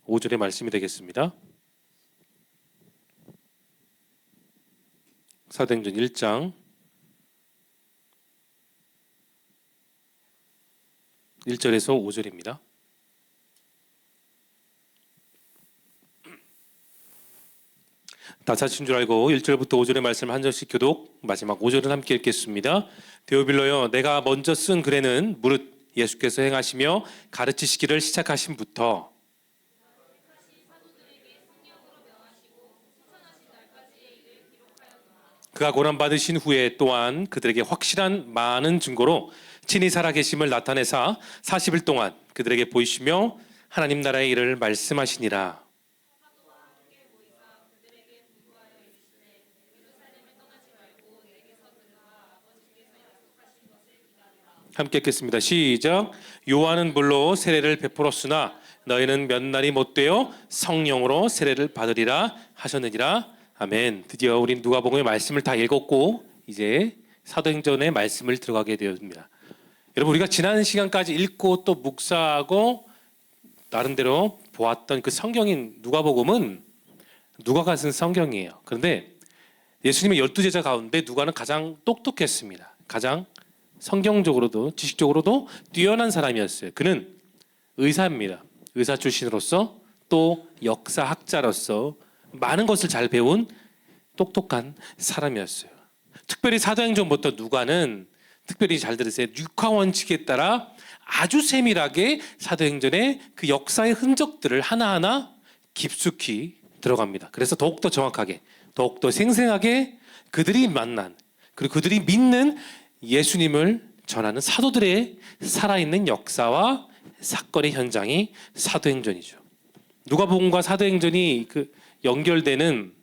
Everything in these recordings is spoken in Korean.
5절의 말씀이 되겠습니다. 사도행전 1장 1절에서 5절입니다. 다 찾으신 줄 알고 1절부터 5절의 말씀 한 절씩 교독, 마지막 5절은 함께 읽겠습니다. 데오빌로여, 내가 먼저 쓴 글에는 무릇 예수께서 행하시며 가르치시기를 시작하심부터 그가 고난받으신 후에 또한 그들에게 확실한 많은 증거로 친히 살아계심을 나타내사 40일 동안 그들에게 보이시며 하나님 나라의 일을 말씀하시니라. 함께 읽겠습니다. 시작. 요한은 물로 세례를 베풀었으나 너희는 몇 날이 못 되어 성령으로 세례를 받으리라 하셨느니라. 아멘. 드디어 우린 누가복음의 말씀을 다 읽었고 이제 사도행전의 말씀을 들어가게 되었습니다. 여러분, 우리가 지난 시간까지 읽고 또 묵상하고 나름대로 보았던 그 성경인 누가복음은 누가가 쓴 성경이에요. 그런데 예수님의 12제자 가운데 누가는 가장 똑똑했습니다. 가장 성경적으로도 지식적으로도 뛰어난 사람이었어요. 그는 의사입니다. 의사 출신으로서 또 역사학자로서 많은 것을 잘 배운 똑똑한 사람이었어요. 특별히 사도행전부터 누가는 특별히 잘 들으세요. 육하원칙에 따라 아주 세밀하게 사도행전의 그 역사의 흔적들을 하나하나 깊숙이 들어갑니다. 그래서 더욱더 정확하게, 더욱더 생생하게 그들이 만난, 그리고 그들이 믿는 예수님을 전하는 사도들의 살아있는 역사와 사건의 현장이 사도행전이죠. 누가복음과 사도행전이 그 연결되는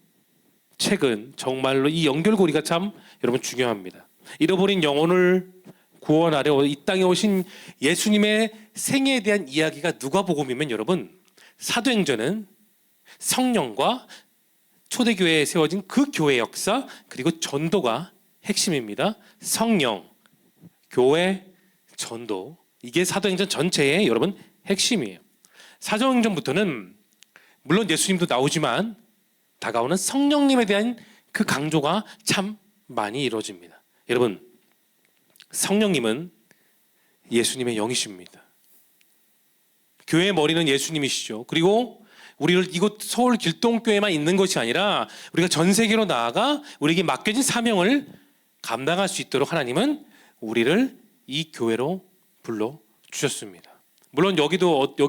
책은 정말로 이 연결고리가 참 여러분 중요합니다. 잃어버린 영혼을 구원하려 이 땅에 오신 예수님의 생애에 대한 이야기가 누가복음이면 여러분, 사도행전은 성령과 초대교회에 세워진 그 교회 역사 그리고 전도가 핵심입니다. 성령, 교회, 전도, 이게 사도행전 전체의 여러분 핵심이에요. 사도행전부터는 물론 예수님도 나오지만 다가오는 성령님에 대한 그 강조가 참 많이 이루어집니다. 여러분, 성령님은 예수님의 영이십니다. 교회의 머리는 예수님이시죠. 그리고 우리를 이곳 서울 길동교회만 있는 것이 아니라 우리가 전 세계로 나아가 우리에게 맡겨진 사명을 감당할 수 있도록 하나님은 우리를 이 교회로 불러주셨습니다. 물론 여기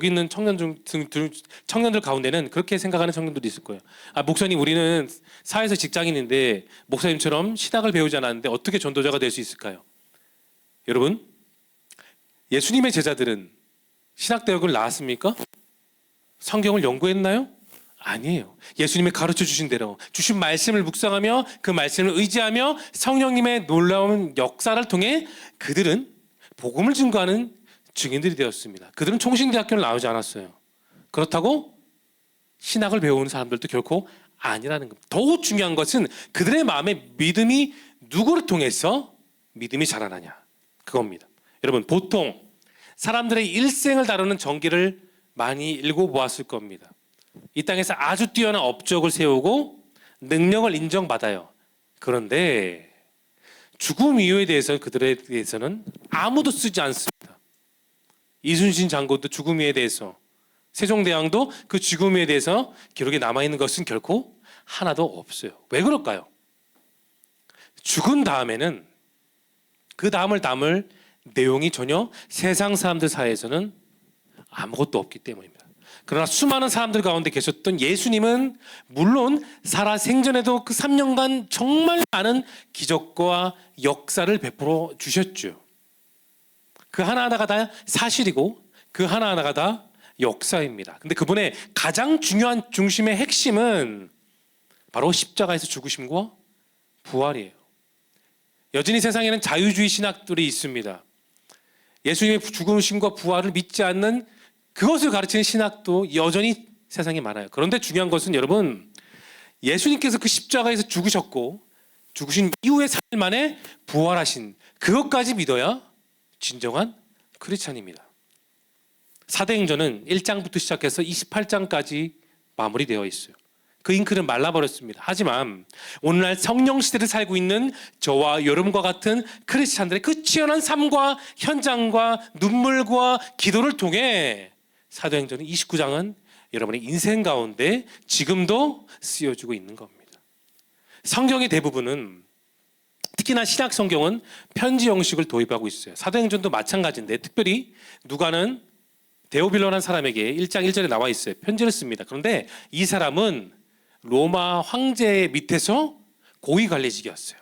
있는 청년들 가운데는 그렇게 생각하는 청년들이 있을 거예요. 목사님, 우리는 사회에서 직장인인데 목사님처럼 신학을 배우지 않았는데 어떻게 전도자가 될 수 있을까요? 여러분, 예수님의 제자들은 신학대학을 나왔습니까? 성경을 연구했나요? 아니에요. 예수님이 가르쳐 주신 대로 주신 말씀을 묵상하며 그 말씀을 의지하며 성령님의 놀라운 역사를 통해 그들은 복음을 증거하는 증인들이 되었습니다. 그들은 총신대학교를 나오지 않았어요. 그렇다고 신학을 배우는 사람들도 결코 아니라는 겁니다. 더욱 중요한 것은 그들의 마음의 믿음이 누구를 통해서 믿음이 자라나냐, 그겁니다. 여러분, 보통 사람들의 일생을 다루는 전기를 많이 읽어보았을 겁니다. 이 땅에서 아주 뛰어난 업적을 세우고 능력을 인정받아요. 그런데 죽음 이유에 대해서는 그들에 대해서는 아무도 쓰지 않습니다. 이순신 장군도 죽음 이유에 대해서, 세종대왕도 그 죽음 이유에 대해서 기록에 남아있는 것은 결코 하나도 없어요. 왜 그럴까요? 죽은 다음에는 그 다음을 담을 내용이 전혀 세상 사람들 사이에서는 아무것도 없기 때문입니다. 그러나 수많은 사람들 가운데 계셨던 예수님은 물론 살아 생전에도 그 3년간 정말 많은 기적과 역사를 베풀어 주셨죠. 그 하나하나가 다 사실이고 그 하나하나가 다 역사입니다. 근데 그분의 가장 중요한 중심의 핵심은 바로 십자가에서 죽으심과 부활이에요. 여전히 세상에는 자유주의 신학들이 있습니다. 예수님의 죽으심과 부활을 믿지 않는 그것을 가르치는 신학도 여전히 세상에 많아요. 그런데 중요한 것은 여러분, 예수님께서 그 십자가에서 죽으셨고 죽으신 이후에 3일 만에 부활하신 그것까지 믿어야 진정한 크리스찬입니다. 사도행전은 1장부터 시작해서 28장까지 마무리되어 있어요. 그 잉크는 말라버렸습니다. 하지만 오늘날 성령 시대를 살고 있는 저와 여러분과 같은 크리스찬들의 그 치열한 삶과 현장과 눈물과 기도를 통해 사도행전 29장은 여러분의 인생 가운데 지금도 쓰여지고 있는 겁니다. 성경의 대부분은, 특히나 신약 성경은 편지 형식을 도입하고 있어요. 사도행전도 마찬가지인데 특별히 누가는 데오빌로라는 사람에게 1장 1절에 나와 있어요. 편지를 씁니다. 그런데 이 사람은 로마 황제 밑에서 고위 관리직이었어요.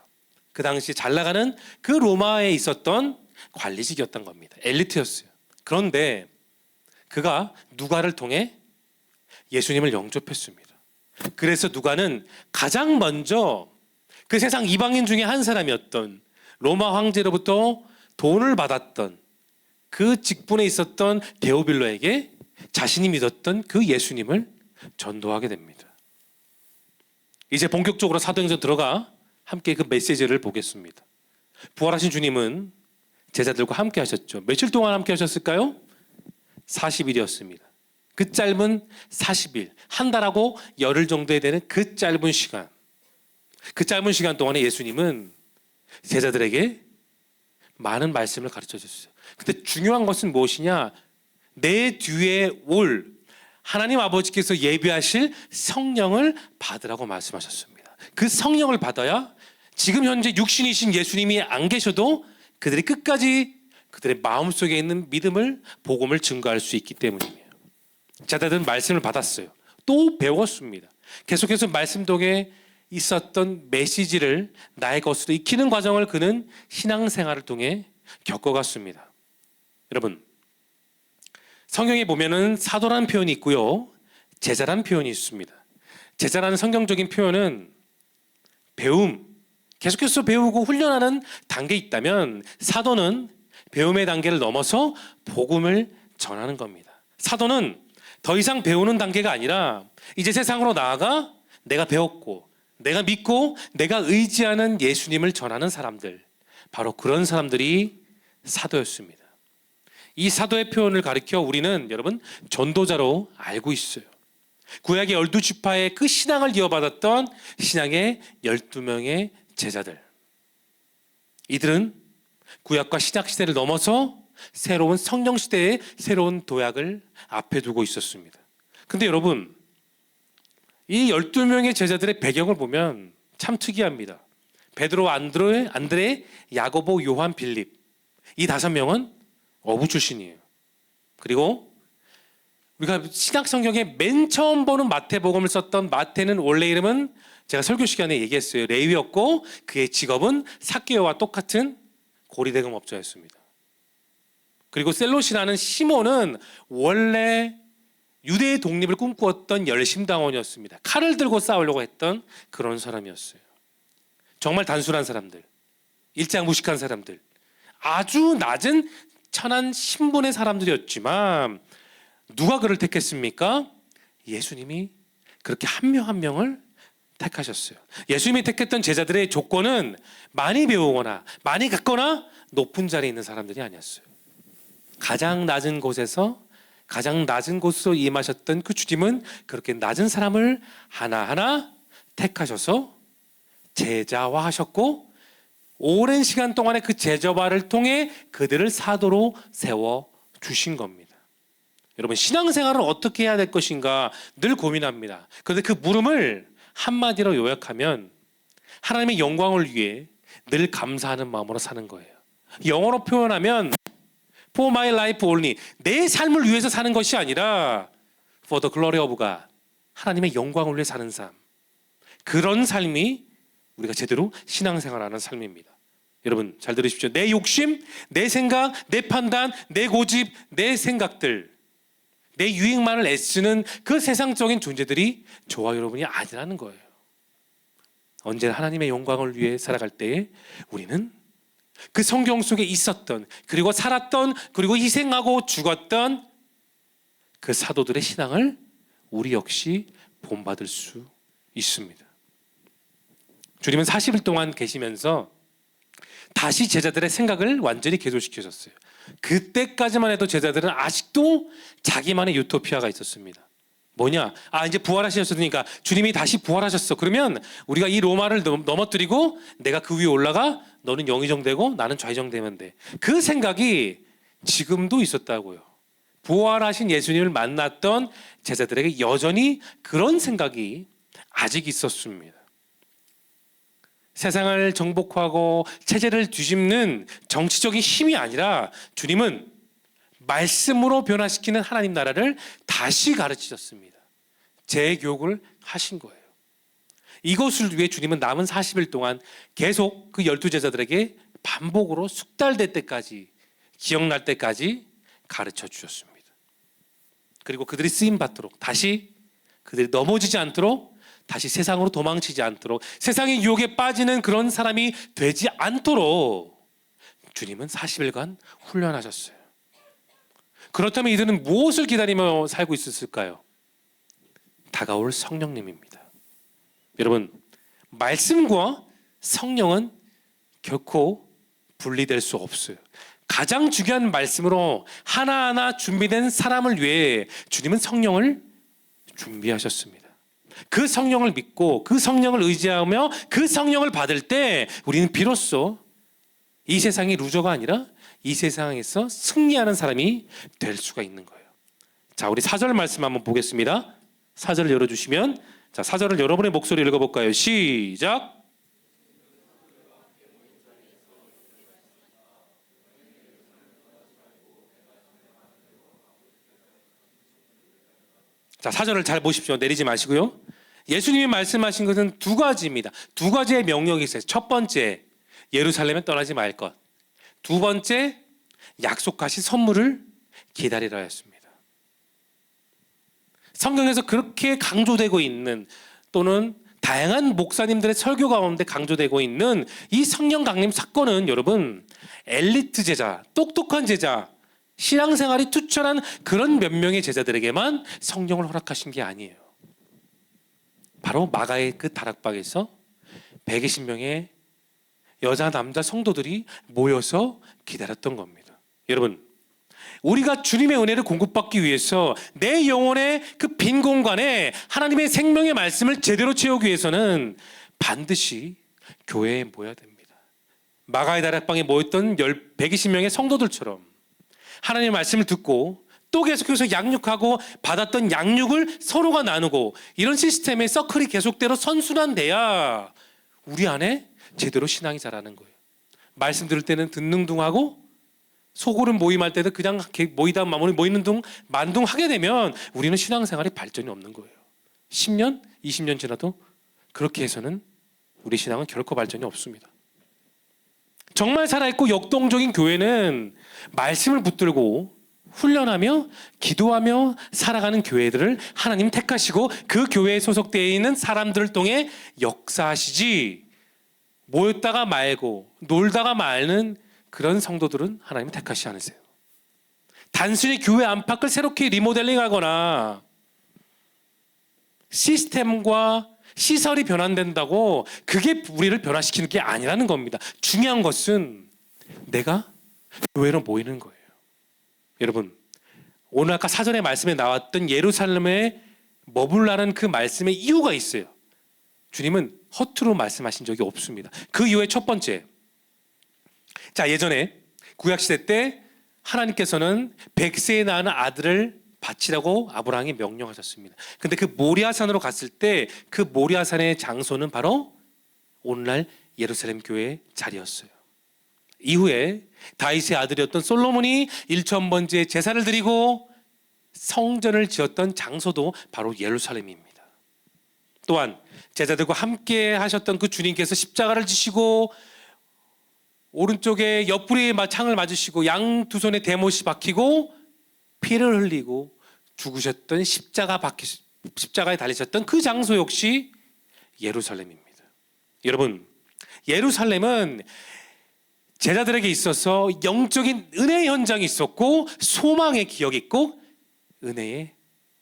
그 당시 잘 나가는 그 로마에 있었던 관리직이었던 겁니다. 엘리트였어요. 그런데 그가 누가를 통해 예수님을 영접했습니다. 그래서 누가는 가장 먼저 그 세상 이방인 중에 한 사람이었던 로마 황제로부터 돈을 받았던 그 직분에 있었던 데오빌로에게 자신이 믿었던 그 예수님을 전도하게 됩니다. 이제 본격적으로 사도행전 들어가 함께 그 메시지를 보겠습니다. 부활하신 주님은 제자들과 함께 하셨죠. 며칠 동안 함께 하셨을까요? 40일이었습니다. 그 짧은 40일, 한 달하고 열흘 정도에 되는 그 짧은 시간, 그 짧은 시간 동안에 예수님은 제자들에게 많은 말씀을 가르쳐 주셨어요. 근데 중요한 것은 무엇이냐? 내 뒤에 올 하나님 아버지께서 예비하실 성령을 받으라고 말씀하셨습니다. 그 성령을 받아야 지금 현재 육신이신 예수님이 안 계셔도 그들이 끝까지 그들의 마음속에 있는 믿음을, 복음을 증거할 수 있기 때문이에요. 제자들은 말씀을 받았어요. 또 배웠습니다. 계속해서 말씀 속에 있었던 메시지를 나의 것으로 익히는 과정을 그는 신앙생활을 통해 겪어갔습니다. 여러분, 성경에 보면은 사도라는 표현이 있고요, 제자라는 표현이 있습니다. 제자라는 성경적인 표현은 배움, 계속해서 배우고 훈련하는 단계에 있다면, 사도는 배움의 단계를 넘어서 복음을 전하는 겁니다. 사도는 더 이상 배우는 단계가 아니라 이제 세상으로 나아가 내가 배웠고 내가 믿고 내가 의지하는 예수님을 전하는 사람들, 바로 그런 사람들이 사도였습니다. 이 사도의 표현을 가리켜 우리는 여러분 전도자로 알고 있어요. 구약의 12지파의 그 신앙을 이어받았던 신앙의 12명의 제자들, 이들은 구약과 신약 시대를 넘어서 새로운 성령 시대의 새로운 도약을 앞에 두고 있었습니다. 근데 여러분, 이 12명의 제자들의 배경을 보면 참 특이합니다. 베드로, 안드레, 야고보, 요한, 빌립, 이 5명은 어부 출신이에요. 그리고 우리가 신약 성경에 맨 처음 보는 마태복음을 썼던 마태는 원래 이름은 제가 설교 시간에 얘기했어요. 레위였고 그의 직업은 삭개오와 똑같은 고리대금업자였습니다. 그리고 셀롯이라는 시몬은 원래 유대의 독립을 꿈꾸었던 열심당원이었습니다. 칼을 들고 싸우려고 했던 그런 사람이었어요. 정말 단순한 사람들, 일장무식한 사람들, 아주 낮은 천한 신분의 사람들이었지만 누가 그를 택했습니까? 예수님이 그렇게 한 명 한 명을 택하셨어요. 예수님이 택했던 제자들의 조건은 많이 배우거나 많이 갖거나 높은 자리에 있는 사람들이 아니었어요. 가장 낮은 곳에서 가장 낮은 곳으로 임하셨던 그 주님은 그렇게 낮은 사람을 하나하나 택하셔서 제자화하셨고, 오랜 시간 동안에 그 제자화를 통해 그들을 사도로 세워주신 겁니다. 여러분, 신앙생활을 어떻게 해야 될 것인가 늘 고민합니다. 그런데 그 물음을 한마디로 요약하면 하나님의 영광을 위해 늘 감사하는 마음으로 사는 거예요. 영어로 표현하면 For my life only, 내 삶을 위해서 사는 것이 아니라 For the glory of God, 하나님의 영광을 위해 사는 삶, 그런 삶이 우리가 제대로 신앙생활하는 삶입니다. 여러분 잘 들으십시오. 내 욕심, 내 생각, 내 판단, 내 고집, 내 생각들, 내 유익만을 애쓰는 그 세상적인 존재들이 저와 여러분이 아니라는 거예요. 언제나 하나님의 영광을 위해 살아갈 때에 우리는 그 성경 속에 있었던, 그리고 살았던, 그리고 희생하고 죽었던 그 사도들의 신앙을 우리 역시 본받을 수 있습니다. 주님은 40일 동안 계시면서 다시 제자들의 생각을 완전히 개조시키셨어요. 그때까지만 해도 제자들은 아직도 자기만의 유토피아가 있었습니다. 뭐냐? 이제 부활하셨으니까 주님이 다시 부활하셨어. 그러면 우리가 이 로마를 넘어뜨리고 내가 그 위에 올라가 너는 영의정되고 나는 좌의정되면 돼. 그 생각이 지금도 있었다고요. 부활하신 예수님을 만났던 제자들에게 여전히 그런 생각이 아직 있었습니다. 세상을 정복하고 체제를 뒤집는 정치적인 힘이 아니라 주님은 말씀으로 변화시키는 하나님 나라를 다시 가르치셨습니다. 재교육을 하신 거예요. 이것을 위해 주님은 남은 40일 동안 계속 그 12제자들에게 반복으로 숙달될 때까지, 기억날 때까지 가르쳐 주셨습니다. 그리고 그들이 쓰임 받도록, 다시 그들이 넘어지지 않도록, 다시 세상으로 도망치지 않도록, 세상의 유혹에 빠지는 그런 사람이 되지 않도록 주님은 40일간 훈련하셨어요. 그렇다면 이들은 무엇을 기다리며 살고 있었을까요? 다가올 성령님입니다. 여러분, 말씀과 성령은 결코 분리될 수 없어요. 가장 중요한 말씀으로 하나하나 준비된 사람을 위해 주님은 성령을 준비하셨습니다. 그 성령을 믿고 그 성령을 의지하며 그 성령을 받을 때 우리는 비로소 이 세상의 루저가 아니라 이 세상에서 승리하는 사람이 될 수가 있는 거예요. 자, 우리 4절 말씀 한번 보겠습니다. 4절을 열어주시면, 자, 4절을 여러분의 목소리로 읽어볼까요? 시작. 자, 4절을 잘 보십시오. 내리지 마시고요. 예수님이 말씀하신 것은 두 가지입니다. 두 가지의 명령이 있어요. 첫 번째, 예루살렘에 떠나지 말 것. 두 번째, 약속하신 선물을 기다리라 했습니다. 성경에서 그렇게 강조되고 있는, 또는 다양한 목사님들의 설교 가운데 강조되고 있는 이 성령 강림 사건은 여러분, 엘리트 제자, 똑똑한 제자, 신앙생활이 투철한 그런 몇 명의 제자들에게만 성령을 허락하신 게 아니에요. 바로 마가의 그 다락방에서 120명의 여자 남자 성도들이 모여서 기다렸던 겁니다. 여러분, 우리가 주님의 은혜를 공급받기 위해서 내 영혼의 그 빈 공간에 하나님의 생명의 말씀을 제대로 채우기 위해서는 반드시 교회에 모여야 됩니다. 마가의 다락방에 모였던 120명의 성도들처럼 하나님의 말씀을 듣고 또 계속해서 양육하고 받았던 양육을 서로가 나누고, 이런 시스템의 서클이 계속대로 선순환돼야 우리 안에 제대로 신앙이 자라는 거예요. 말씀 들을 때는 듣는 둥하고 소그룹 모임할 때도 그냥 모이다 모이는 둥 만둥하게 되면 우리는 신앙생활에 발전이 없는 거예요. 10년, 20년 지나도 그렇게 해서는 우리 신앙은 결코 발전이 없습니다. 정말 살아있고 역동적인 교회는 말씀을 붙들고 훈련하며 기도하며 살아가는 교회들을 하나님 택하시고 그 교회에 소속되어 있는 사람들을 통해 역사하시지, 모였다가 말고 놀다가 마는 그런 성도들은 하나님 택하시지 않으세요. 단순히 교회 안팎을 새롭게 리모델링하거나 시스템과 시설이 변환된다고 그게 우리를 변화시키는 게 아니라는 겁니다. 중요한 것은 내가 교회로 모이는 거예요. 여러분, 오늘 아까 사전의 말씀에 나왔던 예루살렘에 머물라는 그 말씀의 이유가 있어요. 주님은 허투루 말씀하신 적이 없습니다. 그 이유의 첫 번째, 자, 예전에 구약시대 때 하나님께서는 100세에 낳은 아들을 바치라고 아브라함에게 명령하셨습니다. 근데 그 모리아산으로 갔을 때 그 모리아산의 장소는 바로 오늘날 예루살렘 교회의 자리였어요. 이후에 다윗의 아들이었던 솔로몬이 1000번째 제사를 드리고 성전을 지었던 장소도 바로 예루살렘입니다. 또한 제자들과 함께 하셨던 그 주님께서 십자가를 지시고 오른쪽에 옆구리에 창을 맞으시고 양 두 손에 대못이 박히고 피를 흘리고 죽으셨던 십자가에 달리셨던 그 장소 역시 예루살렘입니다. 여러분, 예루살렘은 제자들에게 있어서 영적인 은혜의 현장이 있었고 소망의 기억이 있고 은혜의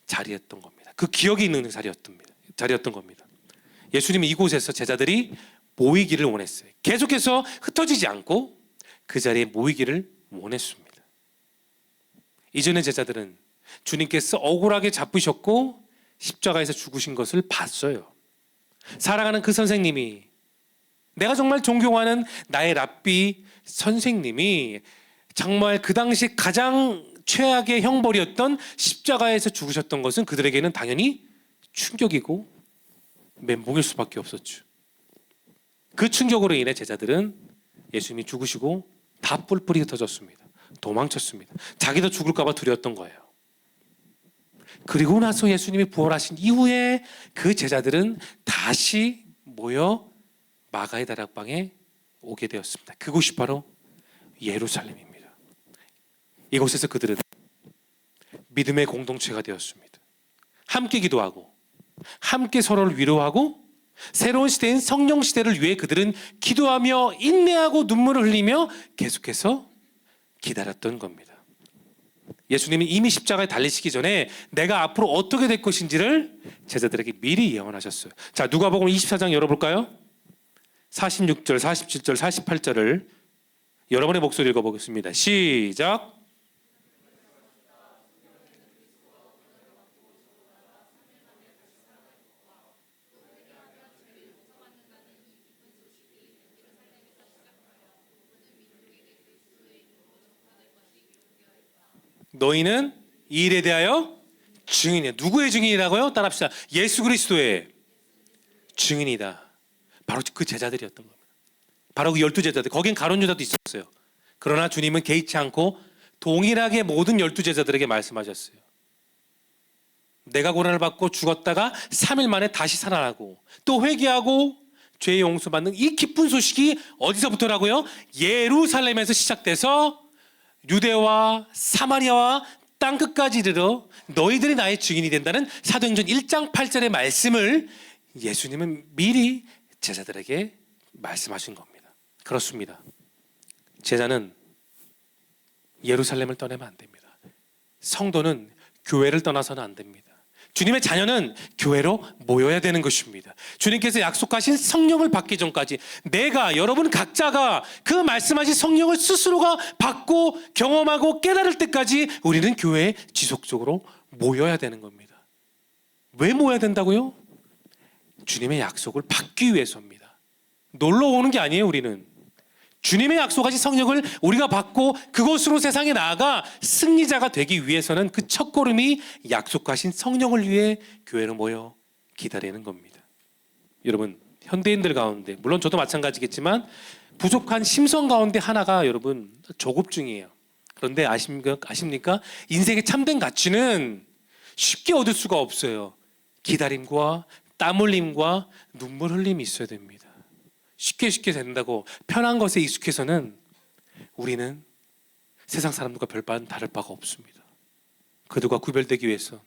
자리였던 겁니다. 그 기억이 있는 자리였던 겁니다. 예수님은 이곳에서 제자들이 모이기를 원했어요. 계속해서 흩어지지 않고 그 자리에 모이기를 원했습니다. 이전의 제자들은 주님께서 억울하게 잡으셨고 십자가에서 죽으신 것을 봤어요. 사랑하는 그 선생님이, 내가 정말 존경하는 나의 랍비 선생님이 정말 그 당시 가장 최악의 형벌이었던 십자가에서 죽으셨던 것은 그들에게는 당연히 충격이고 멘붕일 수밖에 없었죠. 그 충격으로 인해 제자들은 예수님이 죽으시고 다 뿔뿔이 흩어졌습니다. 도망쳤습니다. 자기도 죽을까 봐 두려웠던 거예요. 그리고 나서 예수님이 부활하신 이후에 그 제자들은 다시 모여 마가의 다락방에 오게 되었습니다. 그곳이 바로 예루살렘입니다. 이곳에서 그들은 믿음의 공동체가 되었습니다. 함께 기도하고 함께 서로를 위로하고 새로운 시대인 성령 시대를 위해 그들은 기도하며 인내하고 눈물을 흘리며 계속해서 기다렸던 겁니다. 예수님이 이미 십자가에 달리시기 전에 내가 앞으로 어떻게 될 것인지를 제자들에게 미리 예언하셨어요. 자, 누가복음 24장 열어볼까요? 46절, 47절, 48절을 여러분의 목소리 읽어보겠습니다. 시작. 너희는 이 일에 대하여 증인이야. 누구의 증인이라고요? 따라합시다. 예수 그리스도의 증인이다. 바로 그 제자들이었던 겁니다. 바로 그 12제자들. 거긴 가룟 유다도 있었어요. 그러나 주님은 개의치 않고 동일하게 모든 12제자들에게 말씀하셨어요. 내가 고난을 받고 죽었다가 3일 만에 다시 살아나고 또 회개하고 죄 용서받는 이 기쁜 소식이 어디서부터라고요? 예루살렘에서 시작돼서 유대와 사마리아와 땅끝까지 이르러 너희들이 나의 증인이 된다는 사도행전 1장 8절의 말씀을 예수님은 미리 제자들에게 말씀하신 겁니다. 그렇습니다. 제자는 예루살렘을 떠나면 안 됩니다. 성도는 교회를 떠나서는 안 됩니다. 주님의 자녀는 교회로 모여야 되는 것입니다. 주님께서 약속하신 성령을 받기 전까지 내가, 여러분 각자가 그 말씀하신 성령을 스스로가 받고 경험하고 깨달을 때까지 우리는 교회에 지속적으로 모여야 되는 겁니다. 왜 모여야 된다고요? 주님의 약속을 받기 위해서입니다. 놀러 오는 게 아니에요. 우리는 주님의 약속하신 성령을 우리가 받고 그곳으로 세상에 나아가 승리자가 되기 위해서는 그 첫걸음이 약속하신 성령을 위해 교회로 모여 기다리는 겁니다. 여러분, 현대인들 가운데, 물론 저도 마찬가지겠지만 부족한 심성 가운데 하나가 여러분 조급증이에요. 그런데 아십니까? 인생의 참된 가치는 쉽게 얻을 수가 없어요. 기다림과 땀 흘림과 눈물 흘림이 있어야 됩니다. 쉽게 된다고 편한 것에 익숙해서는 우리는 세상 사람들과 별반 다를 바가 없습니다. 그들과 구별되기 위해서,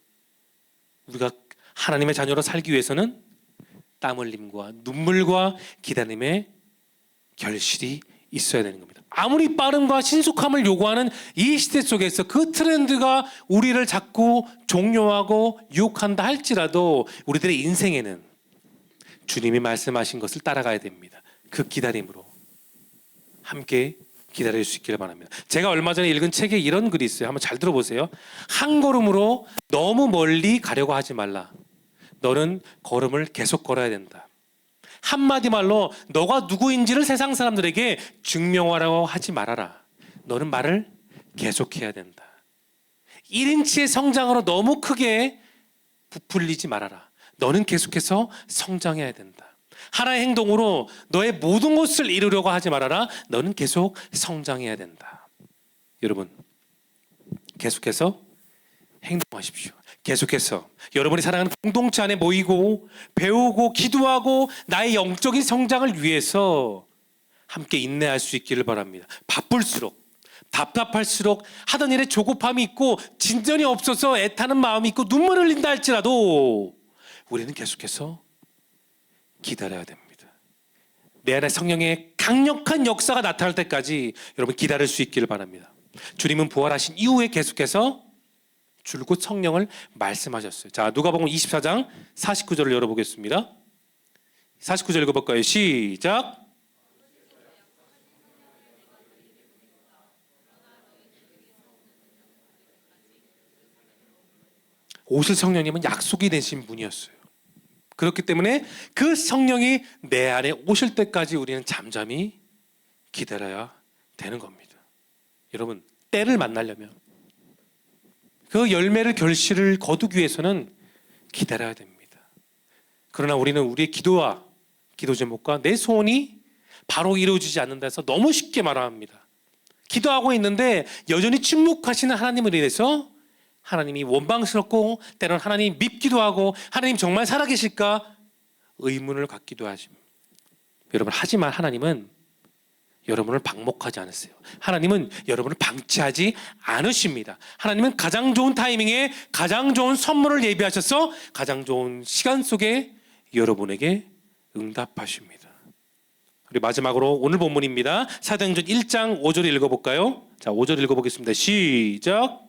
우리가 하나님의 자녀로 살기 위해서는 땀 흘림과 눈물과 기다림의 결실이 있어야 되는 겁니다. 아무리 빠름과 신속함을 요구하는 이 시대 속에서 그 트렌드가 우리를 자꾸 종료하고 유혹한다 할지라도 우리들의 인생에는 주님이 말씀하신 것을 따라가야 됩니다. 그 기다림으로 함께 기다릴 수 있기를 바랍니다. 제가 얼마 전에 읽은 책에 이런 글이 있어요. 한번 잘 들어보세요. 한 걸음으로 너무 멀리 가려고 하지 말라. 너는 걸음을 계속 걸어야 된다. 한마디 말로 너가 누구인지를 세상 사람들에게 증명하라고 하지 말아라. 너는 말을 계속해야 된다. 1인치의 성장으로 너무 크게 부풀리지 말아라. 너는 계속해서 성장해야 된다. 하나의 행동으로 너의 모든 것을 이루려고 하지 말아라. 너는 계속 성장해야 된다. 여러분, 계속해서 행동하십시오. 계속해서 여러분이 사랑하는 공동체 안에 모이고 배우고 기도하고 나의 영적인 성장을 위해서 함께 인내할 수 있기를 바랍니다. 바쁠수록, 답답할수록, 하던 일에 조급함이 있고 진전이 없어서 애타는 마음이 있고 눈물을 흘린다 할지라도 우리는 계속해서 기다려야 됩니다. 내 안에 성령의 강력한 역사가 나타날 때까지 여러분 기다릴 수 있기를 바랍니다. 주님은 부활하신 이후에 계속해서 줄곧 성령을 말씀하셨어요. 자, 누가복음 24장 49절을 열어보겠습니다. 49절 읽어볼까요? 시작. 오실 성령님은 약속이 되신 분이었어요. 그렇기 때문에 그 성령이 내 안에 오실 때까지 우리는 잠잠히 기다려야 되는 겁니다. 여러분, 때를 만나려면 그 열매를 결실을 거두기 위해서는 기다려야 됩니다. 그러나 우리는 우리의 기도와 기도 제목과 내 소원이 바로 이루어지지 않는다 해서 너무 쉽게 말합니다. 기도하고 있는데 여전히 침묵하시는 하나님을 인해서 하나님이 원망스럽고 때로는 하나님 밉기도 하고 하나님 정말 살아계실까 의문을 갖기도 하십니다. 여러분, 하지만 하나님은 여러분을 방목하지 않으세요. 하나님은 여러분을 방치하지 않으십니다. 하나님은 가장 좋은 타이밍에 가장 좋은 선물을 예비하셔서 가장 좋은 시간 속에 여러분에게 응답하십니다. 우리 마지막으로 오늘 본문입니다. 사도행전 1장 5절 읽어볼까요? 자, 5절 읽어보겠습니다. 시작.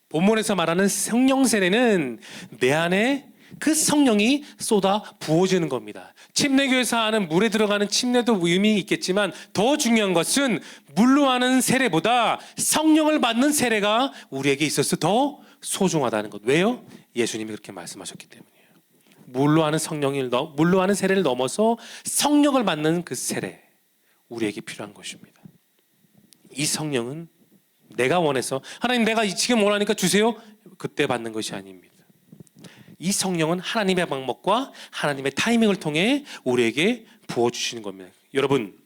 본문에서 말하는 성령 세례는 내 안에 그 성령이 쏟아 부어지는 겁니다. 침례교에서 하는 물에 들어가는 침례도 의미 있겠지만 더 중요한 것은 물로 하는 세례보다 성령을 받는 세례가 우리에게 있어서 더 소중하다는 것. 왜요? 예수님이 그렇게 말씀하셨기 때문이에요. 물로 하는 세례를 넘어서 성령을 받는 그 세례, 우리에게 필요한 것입니다. 이 성령은 내가 원해서 하나님 내가 지금 원하니까 주세요, 그때 받는 것이 아닙니다. 이 성령은 하나님의 방법과 하나님의 타이밍을 통해 우리에게 부어주시는 겁니다. 여러분,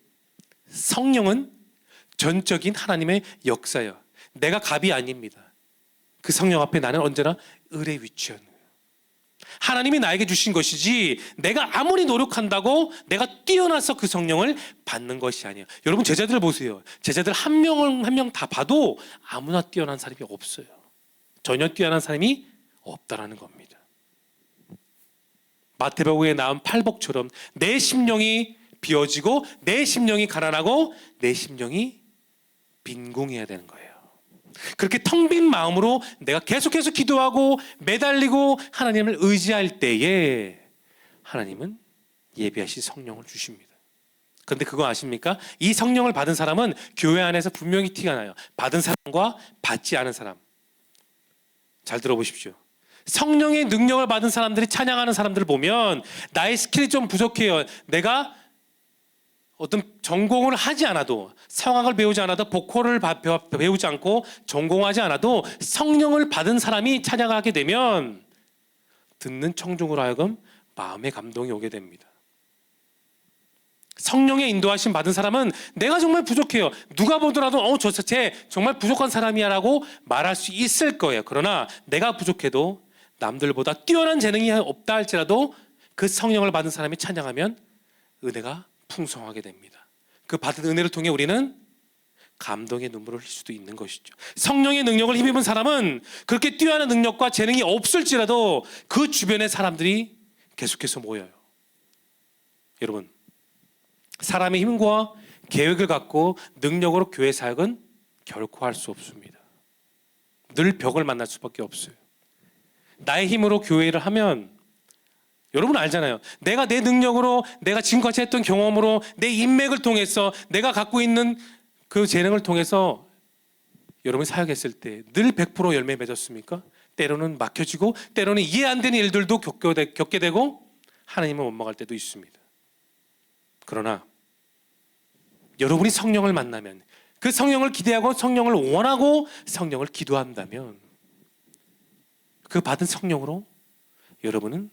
성령은 전적인 하나님의 역사예요. 내가 갑이 아닙니다. 그 성령 앞에 나는 언제나 을의 위치였는 거예요. 하나님이 나에게 주신 것이지 내가 아무리 노력한다고 내가 뛰어나서 그 성령을 받는 것이 아니에요. 여러분, 제자들 보세요. 제자들 한 명 한 명 다 봐도 아무나 뛰어난 사람이 없어요. 전혀 뛰어난 사람이 없다라는 겁니다. 마태복음에 나온 팔복처럼 내 심령이 비어지고 내 심령이 가난하고 내 심령이 빈궁해야 되는 거예요. 그렇게 텅 빈 마음으로 내가 계속해서 기도하고 매달리고 하나님을 의지할 때에 하나님은 예비하신 성령을 주십니다. 그런데 그거 아십니까? 이 성령을 받은 사람은 교회 안에서 분명히 티가 나요. 받은 사람과 받지 않은 사람. 잘 들어보십시오. 성령의 능력을 받은 사람들이 찬양하는 사람들을 보면 나의 스킬이 좀 부족해요. 내가 어떤 전공을 하지 않아도, 성악을 배우지 않아도, 보컬을 배우지 않고 전공하지 않아도 성령을 받은 사람이 찬양하게 되면 듣는 청중으로 하여금 마음의 감동이 오게 됩니다. 성령의 인도하심 받은 사람은 내가 정말 부족해요. 누가 보더라도 쟤 정말 부족한 사람이야 라고 말할 수 있을 거예요. 그러나 내가 부족해도 남들보다 뛰어난 재능이 없다 할지라도 그 성령을 받은 사람이 찬양하면 은혜가 풍성하게 됩니다. 그 받은 은혜를 통해 우리는 감동의 눈물을 흘릴 수도 있는 것이죠. 성령의 능력을 힘입은 사람은 그렇게 뛰어난 능력과 재능이 없을지라도 그 주변의 사람들이 계속해서 모여요. 여러분, 사람의 힘과 계획을 갖고 능력으로 교회 사역은 결코 할 수 없습니다. 늘 벽을 만날 수밖에 없어요. 나의 힘으로 교회를 하면 여러분 알잖아요. 내가 내 능력으로, 내가 지금까지 했던 경험으로, 내 인맥을 통해서, 내가 갖고 있는 그 재능을 통해서 여러분이 사역했을 때 늘 100% 열매 맺었습니까? 때로는 막혀지고 때로는 이해 안 되는 일들도 겪게 되고 하나님을 원망할 때도 있습니다. 그러나 여러분이 성령을 만나면, 그 성령을 기대하고 성령을 원하고 성령을 기도한다면 그 받은 성령으로 여러분은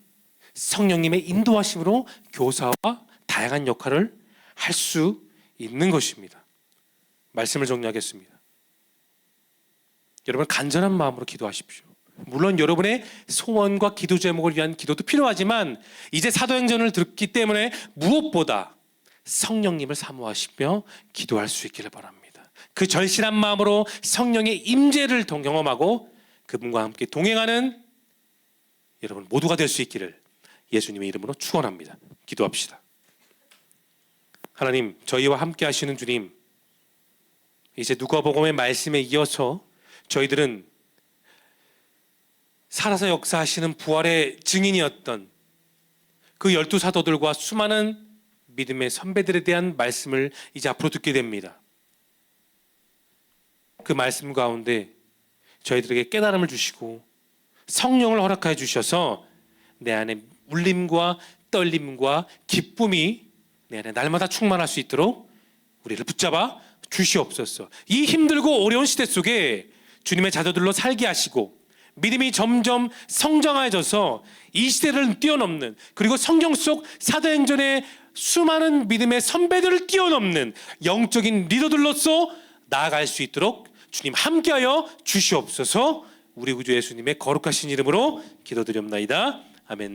성령님의 인도하심으로 교사와 다양한 역할을 할 수 있는 것입니다. 말씀을 정리하겠습니다. 여러분, 간절한 마음으로 기도하십시오. 물론 여러분의 소원과 기도 제목을 위한 기도도 필요하지만 이제 사도행전을 듣기 때문에 무엇보다 성령님을 사모하시며 기도할 수 있기를 바랍니다. 그 절실한 마음으로 성령의 임재를 경험하고 그분과 함께 동행하는 여러분 모두가 될 수 있기를 예수님의 이름으로 축원합니다. 기도합시다. 하나님, 저희와 함께 하시는 주님, 이제 누가복음의 말씀에 이어서 저희들은 살아서 역사하시는 부활의 증인이었던 그 12사도들과 수많은 믿음의 선배들에 대한 말씀을 이제 앞으로 듣게 됩니다. 그 말씀 가운데 저희들에게 깨달음을 주시고 성령을 허락하여 주셔서 내 안에 울림과 떨림과 기쁨이 내 안에 날마다 충만할 수 있도록 우리를 붙잡아 주시옵소서. 이 힘들고 어려운 시대 속에 주님의 자녀들로 살게 하시고 믿음이 점점 성장해져서 이 시대를 뛰어넘는, 그리고 성경 속 사도행전의 수많은 믿음의 선배들을 뛰어넘는 영적인 리더들로서 나아갈 수 있도록 주님 함께하여 주시옵소서. 우리 구주 예수님의 거룩하신 이름으로 기도드립나이다. 아멘.